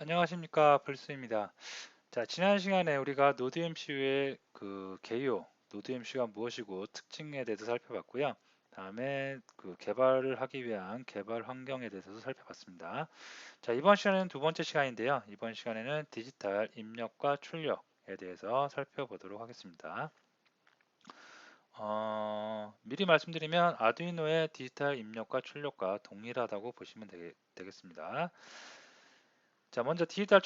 안녕하십니까, 플스입니다. 자, 지난 시간에 우리가 노드MCU의 그 개요, 노드MCU가 무엇이고 특징에 대해서 살펴봤고요. 다음에 그 개발을 하기 위한 개발 환경에 대해서도 살펴봤습니다. 자, 이번 시간은 두 번째 시간인데요. 이번 시간에는 디지털 입력과 출력에 대해서 살펴보도록 하겠습니다. 미리 말씀드리면 아두이노의 디지털 입력과 출력과 동일하다고 보시면 되겠습니다. 자, 먼저 디지털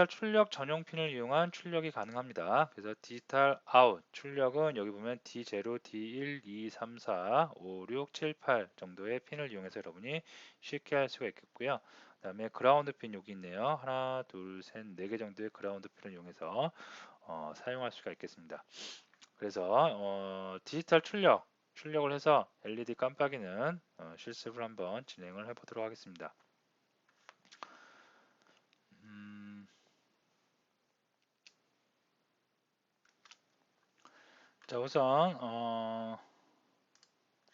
출력 전용 핀을 이용한 출력이 가능합니다. 그래서 디지털 아웃 출력은 여기 보면 D0, D1, 2, 3, 4, 5, 6, 7, 8 정도의 핀을 이용해서 여러분이 쉽게 할 수가 있겠고요. 그 다음에 그라운드 핀 여기 있네요. 하나, 둘, 셋, 네 개 정도의 그라운드 핀을 이용해서 사용할 수가 있겠습니다. 그래서 디지털 출력을 해서 LED 깜빡이는 실습을 한번 진행을 해보도록 하겠습니다. 음, 자, 우선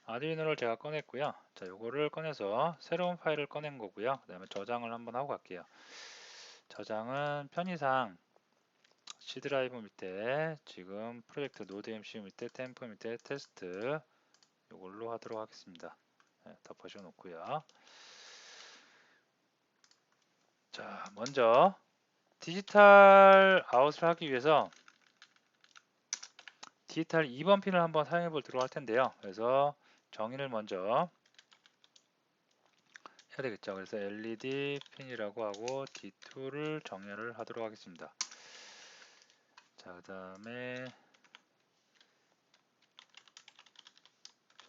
아두이노를 제가 꺼냈고요. 자, 요거를 꺼내서 새로운 파일을 꺼낸 거고요. 그 다음에 저장을 한번 하고 갈게요. 저장은 편의상 C 드라이브 밑에 지금 프로젝트 노드 MC 밑에 템프 밑에 테스트 요걸로 하도록 하겠습니다. 네, 덮어씌워 놓고요. 자, 먼저 디지털 아웃을 하기 위해서 디지털 2번 핀을 한번 사용해 보도록 할 텐데요. 그래서 정의를 먼저 해야 되겠죠. 그래서 LED 핀이라고 하고 D2를 정렬을 하도록 하겠습니다. 자, 그 다음에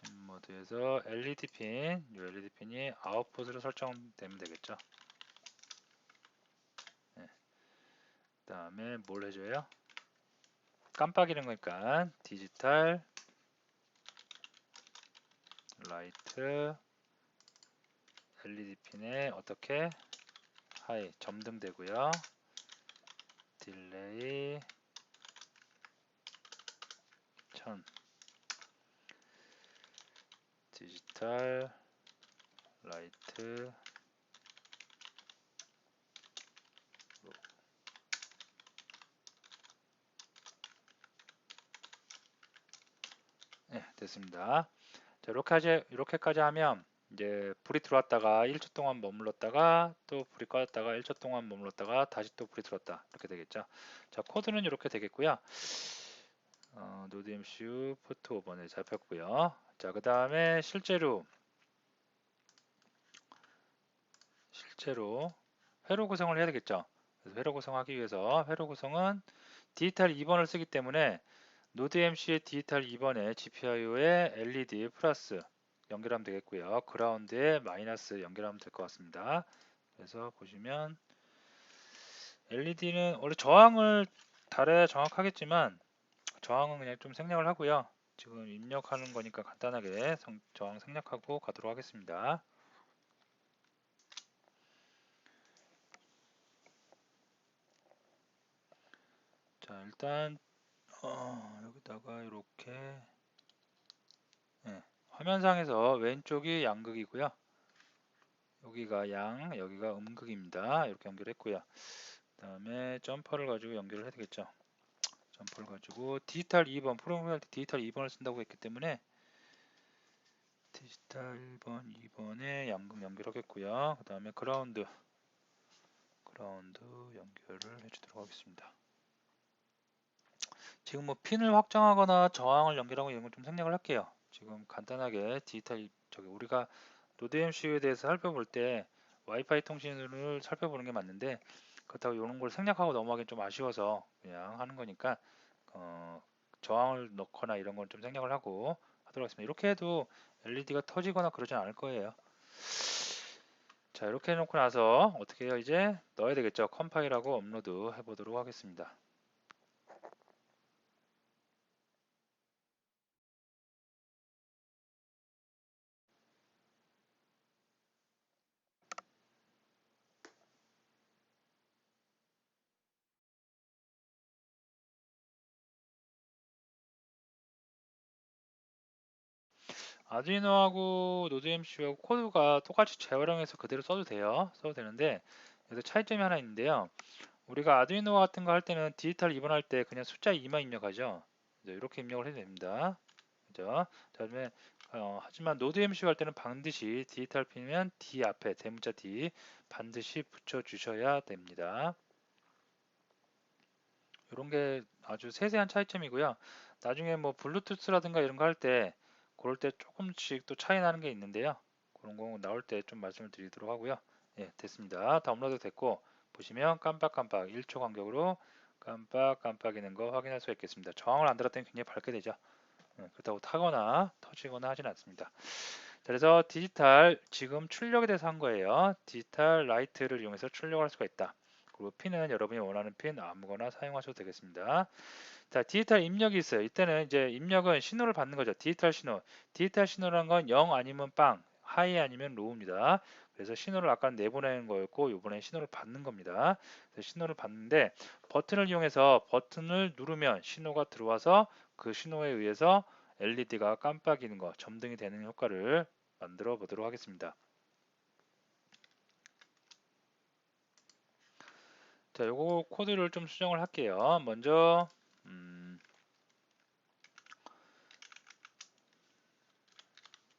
핀 모드에서 LED 핀, 이 LED 핀이 아웃풋으로 설정되면 되겠죠. 네. 그 다음에 뭘 해줘요? 깜빡이는 거니까 디지털 라이트 LED 핀에 어떻게 하이 점등되고요. 딜레이 1000 디지털 라이트 네, 됐습니다. 자, 이렇게까지 하면 이제 불이 들어왔다가 1초 동안 머물렀다가 또 불이 꺼졌다가 1초 동안 머물렀다가 다시 또 불이 들어왔다 이렇게 되겠죠. 자, 코드는 이렇게 되겠고요. 노드 MCU 포트 5번에 잡혔고요. 자, 그 다음에 실제로 회로 구성을 해야 되겠죠. 그래서 회로 구성하기 위해서 회로 구성은 디지털 2번을 쓰기 때문에 노드 MC의 디지털 2번에 GPIO에 LED 플러스 연결하면 되겠고요. 그라운드에 마이너스 연결하면 될 것 같습니다. 그래서 보시면 LED는 원래 저항을 달아야 정확하겠지만 저항은 그냥 좀 생략을 하고요. 지금 입력하는 거니까 간단하게 저항 생략하고 가도록 하겠습니다. 자, 일단 여기다가 이렇게 네, 화면상에서 왼쪽이 양극이고요. 여기가 여기가 음극입니다. 이렇게 연결했고요. 그 다음에 점퍼를 가지고 연결을 해야 되겠죠. 점퍼를 가지고 디지털 2번 프로그램할 때 디지털 2번을 쓴다고 했기 때문에 디지털 1번, 2번에 양극 연결하겠고요. 그 다음에 그라운드 연결을 해주도록 하겠습니다. 지금 뭐 핀을 확정하거나 저항을 연결하고 이런 걸 좀 생략을 할게요. 지금 간단하게 우리가 노드 MCU에 대해서 살펴볼 때 와이파이 통신을 살펴보는 게 맞는데 그렇다고 이런 걸 생략하고 넘어가기 좀 아쉬워서 그냥 하는 거니까 어, 저항을 넣거나 이런 걸 좀 생략을 하고 하도록 하겠습니다. 이렇게 해도 LED가 터지거나 그러진 않을 거예요. 자, 이렇게 해놓고 나서 어떻게 해요? 이제 넣어야 되겠죠. 컴파일하고 업로드 해보도록 하겠습니다. 아두이노하고 노드 MCU하고 코드가 똑같이 재활용해서 그대로 써도 돼요. 써도 되는데 그래서 차이점이 하나 있는데요. 우리가 아두이노 같은 거 할 때는 디지털 입원할 때 그냥 숫자 2만 입력하죠. 이렇게 입력을 해도 됩니다. 그죠? 다음에 하지만 노드 MC 할 때는 반드시 디지털 핀이면 D 앞에 대문자 D 반드시 붙여 주셔야 됩니다. 이런 게 아주 세세한 차이점이고요. 나중에 뭐 블루투스라든가 이런 거 할 때 그럴 때 조금씩 또 차이 나는 게 있는데요. 그런 거 나올 때 좀 말씀을 드리도록 하고요. 예, 됐습니다. 다운로드 됐고 보시면 깜빡깜빡 1초 간격으로 깜빡깜빡이는 거 확인할 수 있겠습니다. 저항을 안 들었더니 굉장히 밝게 되죠. 그렇다고 타거나 터지거나 하진 않습니다. 자, 그래서 디지털 지금 출력에 대해서 한 거예요. 디지털 라이트를 이용해서 출력할 수가 있다. 그리고 핀은 여러분이 원하는 핀 아무거나 사용하셔도 되겠습니다. 자, 디지털 입력이 있어요. 이때는 이제 입력은 신호를 받는 거죠. 디지털 신호. 디지털 신호란 건 0 아니면 빵, 하이 아니면 로우입니다. 그래서 신호를 아까 내보내는 거였고 이번에 신호를 받는 겁니다. 그래서 신호를 받는데 버튼을 이용해서 버튼을 누르면 신호가 들어와서 그 신호에 의해서 LED가 깜빡이는 거, 점등이 되는 효과를 만들어 보도록 하겠습니다. 자, 요거 코드를 좀 수정을 할게요. 먼저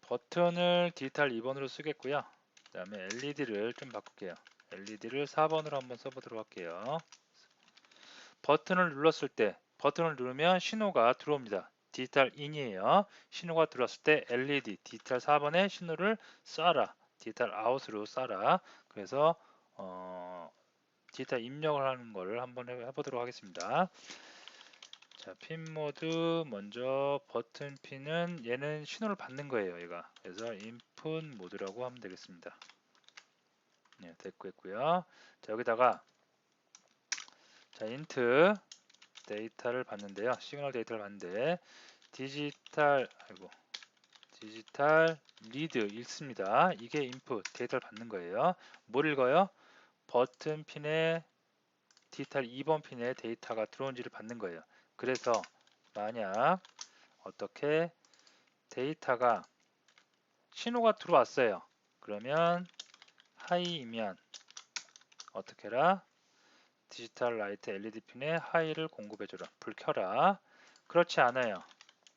버튼을 디지털 2번으로 쓰겠고요. 그 다음에 LED를 좀 바꿀게요. LED를 4번으로 한번 써보도록 할게요. 버튼을 눌렀을 때 버튼을 누르면 신호가 들어옵니다. 디지털 인이에요. 신호가 들어왔을 때 LED 디지털 4번에 신호를 쏴라. 디지털 아웃으로 쏴라. 그래서 디지털 입력을 하는 거를 한번 해보도록 하겠습니다. 자, 핀 모드 먼저 버튼 핀은 얘는 신호를 받는 거예요. 얘가. 그래서 인풋 모드라고 하면 되겠습니다. 네, 됐고 했고요. 자, 여기다가 자, 인트 데이터를 받는데요. 시그널 데이터를 받는데 디지털 리드 읽습니다. 이게 인풋 데이터를 받는 거예요. 뭘 읽어요? 버튼 핀에 디지털 2번 핀에 데이터가 들어온지를 받는 거예요. 그래서 만약 어떻게 데이터가 신호가 들어왔어요. 그러면 하이이면 어떻게 해라? 디지털 라이트 LED 핀에 하이를 공급해줘라. 불 켜라. 그렇지 않아요.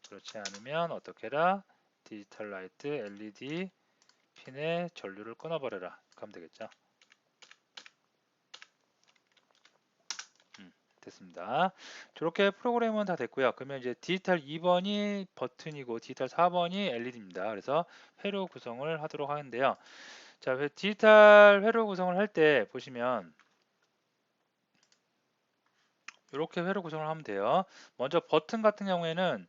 그렇지 않으면 어떻게 해라? 디지털 라이트 LED 핀의 전류를 끊어버려라. 그러면 되겠죠. 됐습니다. 저렇게 프로그램은 다 됐고요. 그러면 이제 디지털 2번이 버튼이고 디지털 4번이 LED입니다. 그래서 회로 구성을 하도록 하는데요. 자, 디지털 회로 구성을 할 때 보시면 이렇게 회로 구성을 하면 돼요. 먼저 버튼 같은 경우에는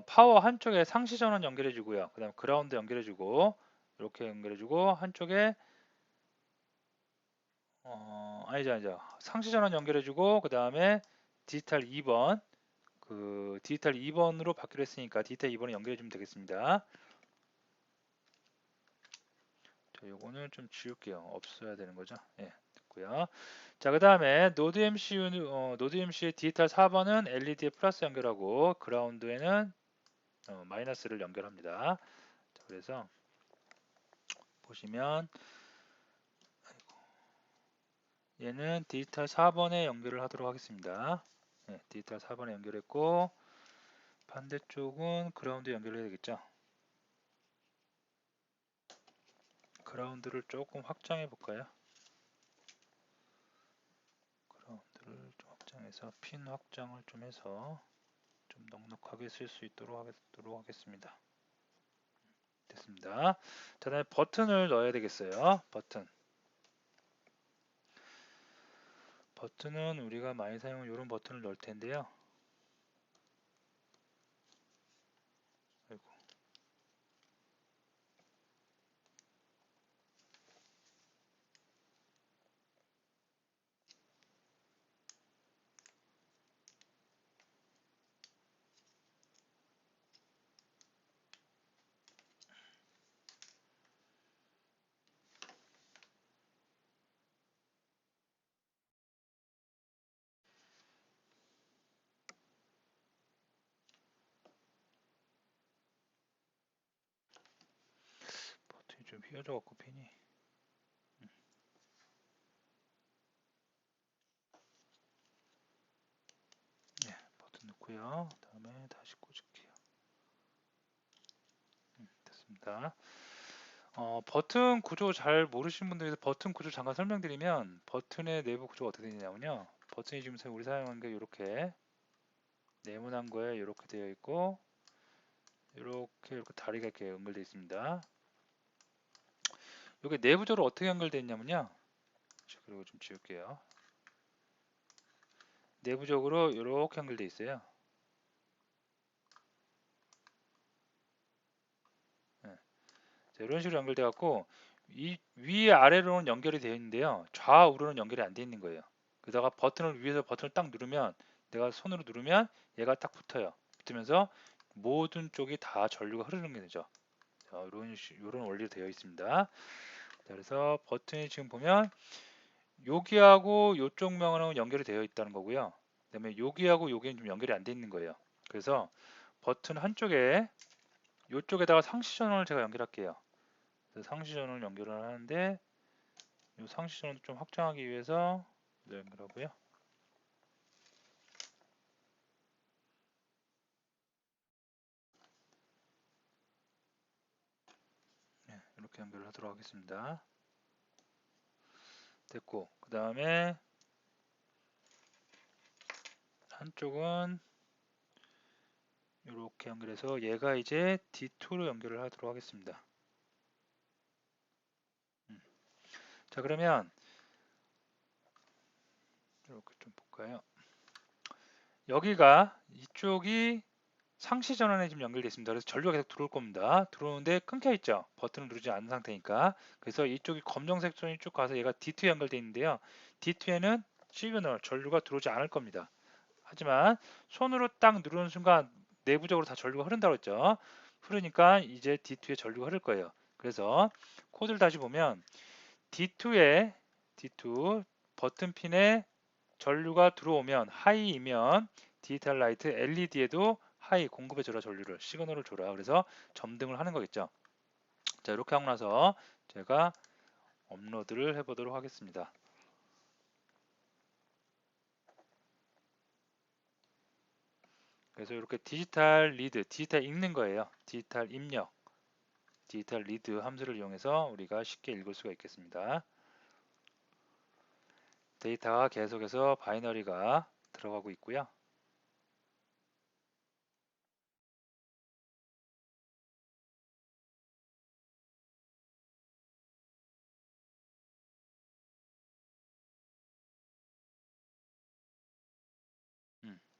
파워 한쪽에 상시 전원 연결해 주고요. 그 다음 그라운드 연결해 주고 이렇게 연결해 주고 한쪽에 아니죠. 상시 전원 연결해 주고 그 다음에 디지털 2번 디지털 2번으로 받기로 했으니까 디지털 2번을 연결해 주면 되겠습니다. 자, 요거는 좀 지울게요. 없어야 되는 거죠. 예, 됐고요. 자, 그 다음에 노드 MC의 디지털 4번은 LED에 플러스 연결하고 그라운드에는 마이너스를 연결합니다. 자, 그래서 보시면 얘는 디지털 4번에 연결을 하도록 하겠습니다. 네, 디지털 4번에 연결했고 반대쪽은 그라운드 연결해야 되겠죠. 그라운드를 조금 확장해 볼까요? 그라운드를 좀 확장해서 핀 확장을 좀 해서 좀 넉넉하게 쓸 수 있도록 하겠습니다. 됐습니다. 자, 다음에 버튼을 넣어야 되겠어요. 버튼은 우리가 많이 사용하는 이런 버튼을 넣을 텐데요. 아이고. 버튼이 좀 휘어져 갖고 핀이 꽂고요. 다음에 다시 꽂을게요. 됐습니다. 버튼 구조 잘 모르시는 분들에서 버튼 구조 잠깐 설명드리면 버튼의 내부 구조가 어떻게 되냐면요. 버튼이 지금 우리 사용하는 게 이렇게 네모난 거에 이렇게 되어 있고 이렇게 다리가 이렇게 연결되어 있습니다. 이게 내부적으로 어떻게 연결되어 있냐면요. 그리고 좀 지울게요. 내부적으로 이렇게 연결되어 있어요. 네. 자, 이런 식으로 연결돼 갖고 이 위 아래로는 연결이 되어 있는데요. 좌우로는 연결이 안 되어 있는 거예요. 그러다가 버튼을 위에서 버튼을 딱 누르면 내가 손으로 누르면 얘가 딱 붙어요. 붙으면서 모든 쪽이 다 전류가 흐르는 게 되죠. 자, 이런 원리로 되어 있습니다. 자, 그래서 버튼이 지금 보면 여기하고 이쪽 면하고 연결이 되어 있다는 거고요. 그다음에 여기하고 여기는 좀 연결이 안 돼 있는 거예요. 그래서 버튼 한쪽에 이쪽에다가 상시 전원을 제가 연결할게요. 그래서 상시 전원을 연결을 하는데 이 상시 전원을 좀 확장하기 위해서 연결하고요. 네, 이렇게 연결을 하도록 하겠습니다. 됐고 그 다음에 한쪽은 이렇게 연결해서 얘가 이제 D2로 연결을 하도록 하겠습니다. 자, 그러면 이렇게 좀 볼까요? 여기가 이쪽이 상시 전원에 지금 연결되어 있습니다. 그래서 전류가 계속 들어올 겁니다. 들어오는데 끊겨 있죠. 버튼을 누르지 않은 상태니까. 그래서 이쪽이 검정색 선이 쭉 가서 얘가 D2에 연결되어 있는데요. D2에는 시그널, 전류가 들어오지 않을 겁니다. 하지만 손으로 딱 누르는 순간 내부적으로 다 전류가 흐른다고 했죠. 흐르니까 이제 D2에 전류가 흐를 거예요. 그래서 코드를 다시 보면 D2 버튼 핀에 전류가 들어오면 하이이면 디지털 라이트 LED에도 하이 공급해줘라 전류를 시그널을 줘라. 그래서 점등을 하는 거겠죠. 자, 이렇게 하고 나서 제가 업로드를 해보도록 하겠습니다. 그래서 이렇게 디지털 리드, 디지털 읽는 거예요. 디지털 입력, 디지털 리드 함수를 이용해서 우리가 쉽게 읽을 수가 있겠습니다. 데이터가 계속해서 바이너리가 들어가고 있고요.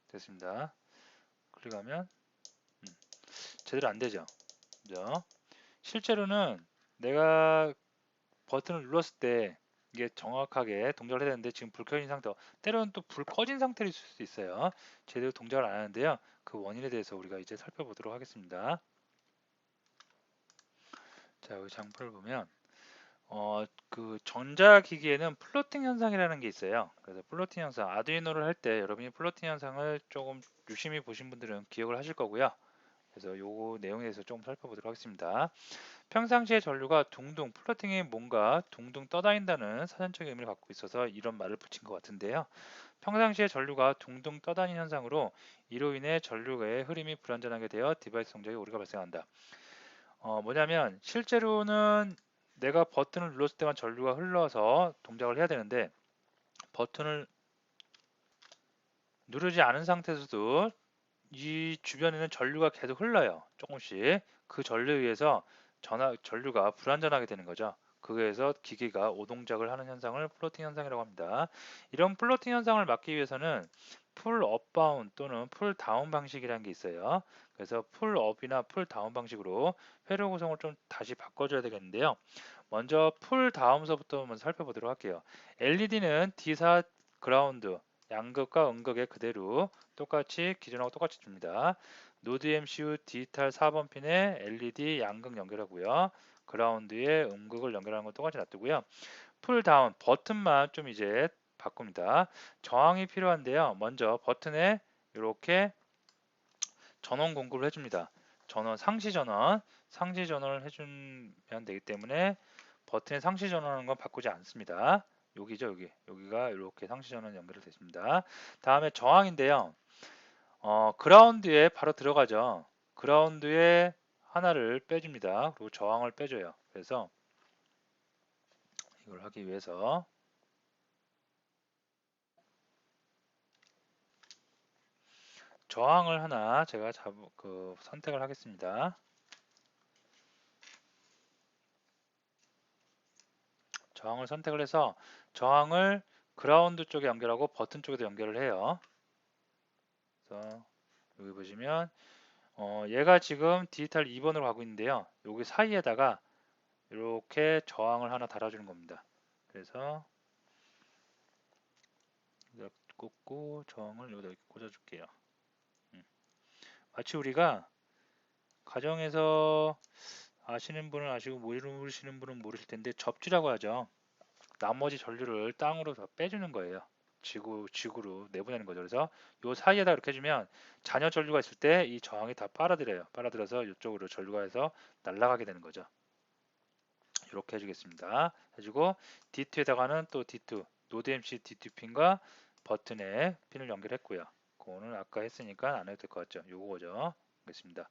됐습니다. 클릭하면 제대로 안 되죠. 그죠? 실제로는 내가 버튼을 눌렀을 때 이게 정확하게 동작을 해야 되는데 지금 불 켜진 상태, 때로는 또 불 꺼진 상태일 수도 있어요. 제대로 동작을 안 하는데요. 그 원인에 대해서 우리가 이제 살펴보도록 하겠습니다. 자, 여기 장표를 보면 그 전자기기에는 플로팅 현상이라는 게 있어요. 그래서 플로팅 현상, 아두이노를 할 때 여러분이 플로팅 현상을 조금 유심히 보신 분들은 기억을 하실 거고요. 그래서 요 내용에 대해서 조금 살펴보도록 하겠습니다. 평상시에 전류가 둥둥 플로팅이 뭔가 둥둥 떠다닌다는 사전적인 의미를 갖고 있어서 이런 말을 붙인 것 같은데요. 평상시에 전류가 둥둥 떠다니는 현상으로 이로 인해 전류의 흐름이 불완전하게 되어 디바이스 동작에 오류가 발생한다. 뭐냐면 실제로는 내가 버튼을 눌렀을 때만 전류가 흘러서 동작을 해야 되는데 버튼을 누르지 않은 상태에서도 이 주변에는 전류가 계속 흘러요. 조금씩. 그 전류에 의해서 전류가 불완전하게 되는 거죠. 그에서 기계가 오동작을 하는 현상을 플로팅 현상이라고 합니다. 이런 플로팅 현상을 막기 위해서는 풀 업바운 또는 풀 다운 방식이라는 게 있어요. 그래서 풀 업이나 풀 다운 방식으로 회로 구성을 좀 다시 바꿔줘야 되겠는데요. 먼저 풀 다운서부터 한번 살펴보도록 할게요. LED는 D사 그라운드 양극과 음극에 그대로 똑같이 기존하고 똑같이 줍니다. 노드 MCU 디지털 4번 핀에 LED 양극 연결하고요. 그라운드에 음극을 연결하는 건 똑같이 놔두고요. 풀 다운 버튼만 좀 이제 바꿉니다. 저항이 필요한데요. 먼저 버튼에 이렇게 전원 공급을 해줍니다. 상시 전원을 해주면 되기 때문에 버튼에 상시 전원하는 건 바꾸지 않습니다. 여기죠, 여기가 이렇게 상시 전원 연결이 됐습니다. 다음에 저항인데요. 그라운드에 바로 들어가죠. 그라운드에 하나를 빼줍니다. 그리고 저항을 빼줘요. 그래서 이걸 하기 위해서 저항을 하나 제가 선택을 하겠습니다. 저항을 선택을 해서 저항을 그라운드 쪽에 연결하고 버튼 쪽에도 연결을 해요. 그래서 여기 보시면 얘가 지금 디지털 2번으로 가고 있는데요. 여기 사이에다가 이렇게 저항을 하나 달아주는 겁니다. 그래서 여기다 꽂고 저항을 여기다 이렇게 꽂아줄게요. 마치 우리가 가정에서 아시는 분은 아시고 모르시는 분은 모르실 텐데 접지라고 하죠. 나머지 전류를 땅으로 더 빼주는 거예요. 지구로 내보내는 거죠. 그래서 요 사이에다 이렇게 해주면 잔여 전류가 있을 때 이 저항이 다 빨아들여요. 빨아들여서 이쪽으로 전류가 해서 날아가게 되는 거죠. 이렇게 해주겠습니다. 해주고 D2에다가는 또 D2, 노드 MC D2 핀과 버튼에 핀을 연결했고요. 그거는 아까 했으니까 안 해도 될 것 같죠. 요거죠. 알겠습니다.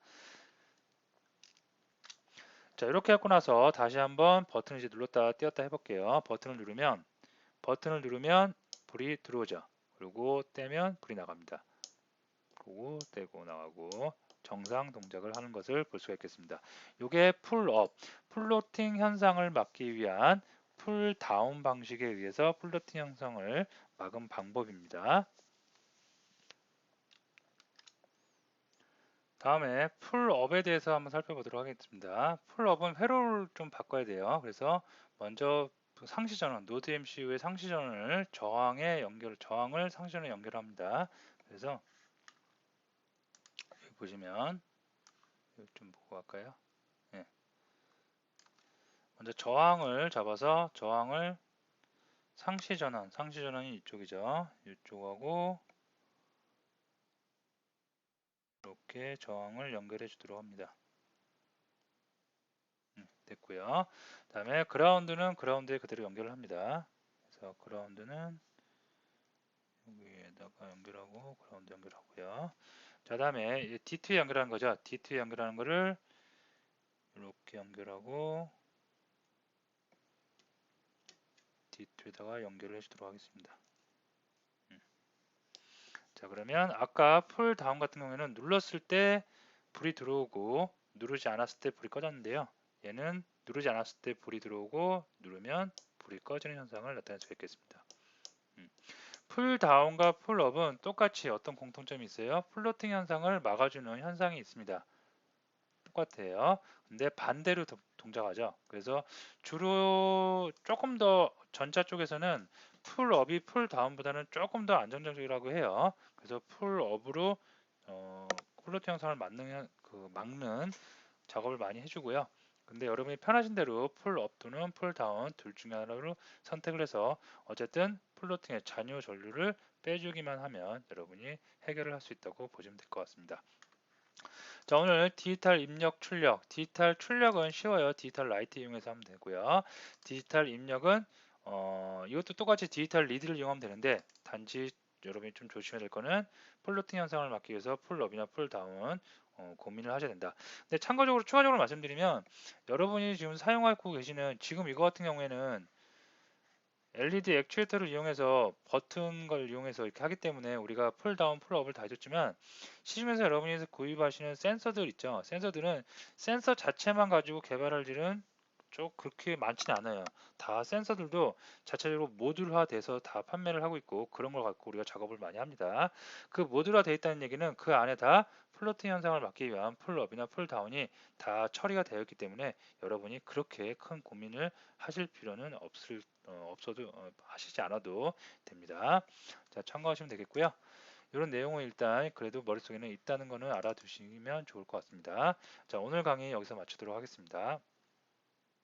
자, 이렇게 하고 나서 다시 한번 버튼을 이제 눌렀다 띄었다 해볼게요. 버튼을 누르면 불이 들어오죠. 그리고 떼면 불이 나갑니다. 그리고 떼고 나가고 정상 동작을 하는 것을 볼 수가 있겠습니다. 이게 풀업, 플로팅 현상을 막기 위한 풀다운 방식에 의해서 플로팅 현상을 막은 방법입니다. 다음에 풀업에 대해서 한번 살펴보도록 하겠습니다. 풀업은 회로를 좀 바꿔야 돼요. 그래서 먼저 상시전원, 노드 MCU의 상시전원을 저항을 상시전원에 연결합니다. 그래서 여기 보시면 여기 좀 보고 갈까요? 네. 먼저 저항을 잡아서 저항을 상시전원이 이쪽이죠. 이쪽하고 이렇게 저항을 연결해 주도록 합니다. 됐고요. 다음에 그라운드는 그라운드에 그대로 연결을 합니다. 그래서 그라운드는 여기에다가 연결하고 그라운드 연결하고요. 자, 다음에 D2에 연결하는 거죠. D2에 연결하는 거를 이렇게 연결하고 D2에다가 연결을 해주도록 하겠습니다. 자, 그러면 아까 풀 다운 같은 경우에는 눌렀을 때 불이 들어오고 누르지 않았을 때 불이 꺼졌는데요. 얘는 누르지 않았을 때 불이 들어오고 누르면 불이 꺼지는 현상을 나타낼 수 있겠습니다. 풀 다운과 풀 업은 똑같이 어떤 공통점이 있어요? 플로팅 현상을 막아주는 현상이 있습니다. 똑같아요. 근데 반대로 동작하죠. 그래서 주로 조금 더 전자 쪽에서는 풀 업이 풀 다운보다는 조금 더 안정적이라고 해요. 그래서 풀 업으로 플로팅 현상을 막는 작업을 많이 해주고요. 근데 여러분이 편하신 대로 풀 업 또는 풀 다운 둘 중에 하나로 선택을 해서 어쨌든 플로팅의 잔여 전류를 빼주기만 하면 여러분이 해결을 할 수 있다고 보시면 될 것 같습니다. 자, 오늘 디지털 입력 출력, 디지털 출력은 쉬워요. 디지털 라이트 이용해서 하면 되고요. 디지털 입력은 이것도 똑같이 디지털 리드를 이용하면 되는데 단지 여러분이 좀 조심해야 될 거는 플로팅 현상을 막기 위해서 풀업이나 풀다운 고민을 하셔야 된다. 근데 참고적으로 추가적으로 말씀드리면 여러분이 지금 사용하고 계시는 지금 이거 같은 경우에는 LED 액추에이터를 이용해서 버튼 걸 이용해서 이렇게 하기 때문에 우리가 풀다운, 풀업을 다 해줬지만 시중에서 여러분이 구입하시는 센서들 있죠. 센서들은 센서 자체만 가지고 개발할 일은 좀 그렇게 많지는 않아요. 다 센서들도 자체적으로 모듈화 돼서 다 판매를 하고 있고 그런 걸 갖고 우리가 작업을 많이 합니다. 그 모듈화 돼 있다는 얘기는 그 안에 다 플로팅 현상을 막기 위한 풀업이나 풀다운이 다 처리가 되어 있기 때문에 여러분이 그렇게 큰 고민을 하실 필요는 없어도 하시지 않아도 됩니다. 자, 참고하시면 되겠고요. 이런 내용은 일단 그래도 머릿속에는 있다는 거는 알아두시면 좋을 것 같습니다. 자, 오늘 강의 여기서 마치도록 하겠습니다.